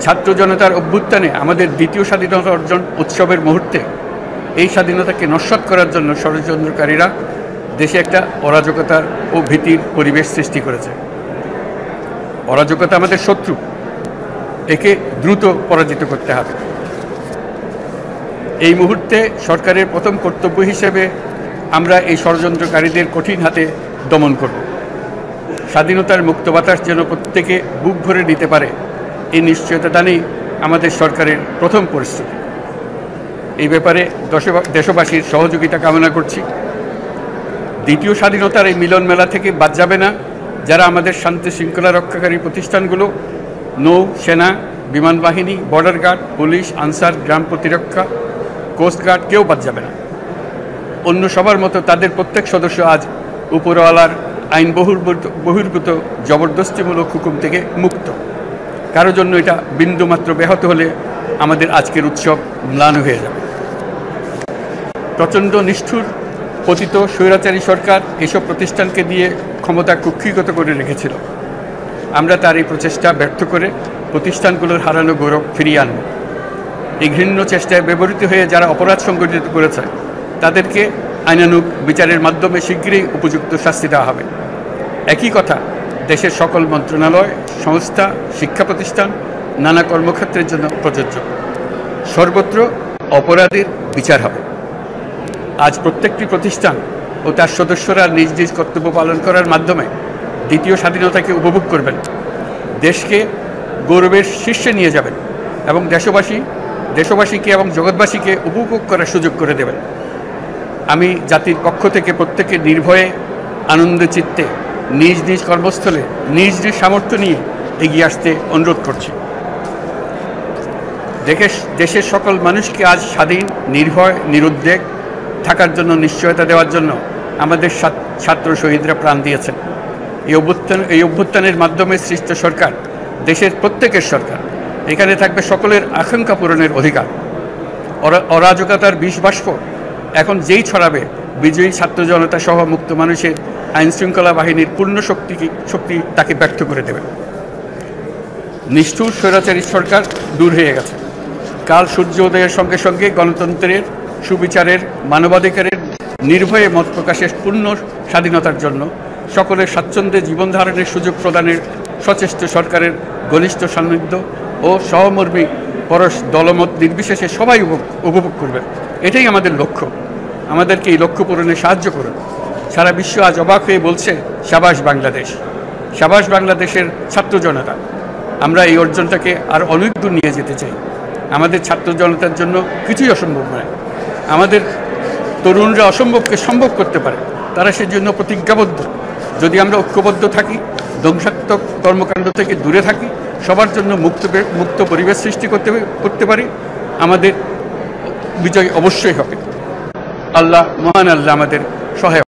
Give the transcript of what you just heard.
ছাত্র জনতার অভ্যুত্থানে আমাদের দ্বিতীয় স্বাধীনতা অর্জন উৎসবের মুহূর্তে এই স্বাধীনতাকে নস্যাৎ করার জন্য ষড়যন্ত্রকারীরা দেশে একটা অরাজকতার ও ভীতির পরিবেশ সৃষ্টি করেছে। অরাজকতা আমাদের শত্রু, একে দ্রুত পরাজিত করতে হবে। এই মুহূর্তে সরকারের প্রথম কর্তব্য হিসেবে আমরা এই ষড়যন্ত্রকারীদের কঠিন হাতে দমন করব। স্বাধীনতার মুক্ত বাতাস যেন প্রত্যেকে বুক ভরে নিতে পারে, এই নিশ্চয়তা দানেই আমাদের সরকারের প্রথম পরিস্থিতি। এই ব্যাপারে দেশবাসীর সহযোগিতা কামনা করছি। দ্বিতীয় স্বাধীনতার এই মিলন মেলা থেকে বাদ যাবে না যারা আমাদের শান্তি শৃঙ্খলা রক্ষাকারী প্রতিষ্ঠানগুলো, নৌ সেনা, বিমান বাহিনী, বর্ডার গার্ড, পুলিশ, আনসার, গ্রাম প্রতিরক্ষা, কোস্টগার্ড, কেউ বাদ যাবে না। অন্য সবার মতো তাদের প্রত্যেক সদস্য আজ উপরওয়ালার আইন বহির্ভূত জবরদস্তিমূলক হুকুম থেকে মুক্ত। কারো জন্য এটা বিন্দুমাত্র ব্যাহত হলে আমাদের আজকের উৎসব ম্লান হয়ে যাবে। প্রচণ্ড নিষ্ঠুর পতিত স্বৈরাচারী সরকার এসব প্রতিষ্ঠানকে দিয়ে ক্ষমতা কুক্ষিগত করে রেখেছিল। আমরা তার এই প্রচেষ্টা ব্যর্থ করে প্রতিষ্ঠানগুলোর হারানো গৌরব ফিরিয়ে আনব। এই ঘৃণ্য চেষ্টায় ব্যবহৃত হয়ে যারা অপরাধ সংগঠিত করেছে তাদেরকে আইনানুগ বিচারের মাধ্যমে শীঘ্রই উপযুক্ত শাস্তি দেওয়া হবে। একই কথা দেশের সকল মন্ত্রণালয়, সংস্থা, শিক্ষা প্রতিষ্ঠান, নানা কর্মক্ষেত্রের জন্য প্রযোজ্য। সর্বত্র অপরাধীর বিচার হবে। আজ প্রত্যেকটি প্রতিষ্ঠান ও তার সদস্যরা নিজ নিজ কর্তব্য পালন করার মাধ্যমে দ্বিতীয় স্বাধীনতাকে উপভোগ করবেন, দেশকে গৌরবের শীর্ষে নিয়ে যাবেন এবং দেশবাসীকে এবং জগৎবাসীকে উপভোগ করার সুযোগ করে দেবেন। আমি জাতির পক্ষ থেকে প্রত্যেকে নির্ভয়ে আনন্দ চিত্তে নিজ নিজ কর্মস্থলে নিজ নিজ সামর্থ্য নিয়ে এগিয়ে আসতে অনুরোধ করছি। দেশের সকল মানুষকে আজ স্বাধীন, নির্ভয়, নিরুদ্বেগ থাকার জন্য নিশ্চয়তা দেওয়ার জন্য আমাদের ছাত্র শহীদরা প্রাণ দিয়েছেন। এই অভ্যুত্থানের মাধ্যমে সৃষ্ট সরকার দেশের প্রত্যেকের সরকার। এখানে থাকবে সকলের আকাঙ্ক্ষা পূরণের অধিকার। অরাজকতার বিষবাষ্প এখন যেই ছড়াবে, বিজয়ী ছাত্র জনতা সহ মুক্ত মানুষের আইনশৃঙ্খলা বাহিনীর পূর্ণ শক্তি তাকে ব্যর্থ করে দেবে। নিষ্ঠুর স্বৈরাচারী সরকার দূর হয়ে গেছে। কাল সূর্য উদয়ের সঙ্গে সঙ্গে গণতন্ত্রের, সুবিচারের, মানবাধিকারের নির্ভয়ে মত প্রকাশের পূর্ণ স্বাধীনতার জন্য সকলের স্বাচ্ছন্দ্যে জীবন ধারণের সুযোগ প্রদানের সচেষ্ট সরকারের ঘনিষ্ঠ সান্নিধ্য ও সহমর্মী পরশ দলমত নির্বিশেষে সবাই উপভোগ করবেন। এটাই আমাদের লক্ষ্য। আমাদেরকে এই লক্ষ্য পূরণে সাহায্য করুন। সারা বিশ্ব আজ অবাক হয়ে বলছে, সাবাস বাংলাদেশ, সাবাস বাংলাদেশের ছাত্র জনতা। আমরা এই অর্জনটাকে আর অনেক দূর নিয়ে যেতে চাই। আমাদের ছাত্র জনতার জন্য কিছুই অসম্ভব নয়। আমাদের তরুণরা অসম্ভবকে সম্ভব করতে পারে, তারা সেজন্য প্রতিজ্ঞাবদ্ধ। যদি আমরা ঐক্যবদ্ধ থাকি, ধ্বংসাত্মক কর্মকাণ্ড থেকে দূরে থাকি, সবার জন্য মুক্ত পরিবেশ সৃষ্টি করতে পারি, আমাদের বিজয় অবশ্যই হবে। আল্লাহ, মহান আল্লাহ আমাদের সহায়।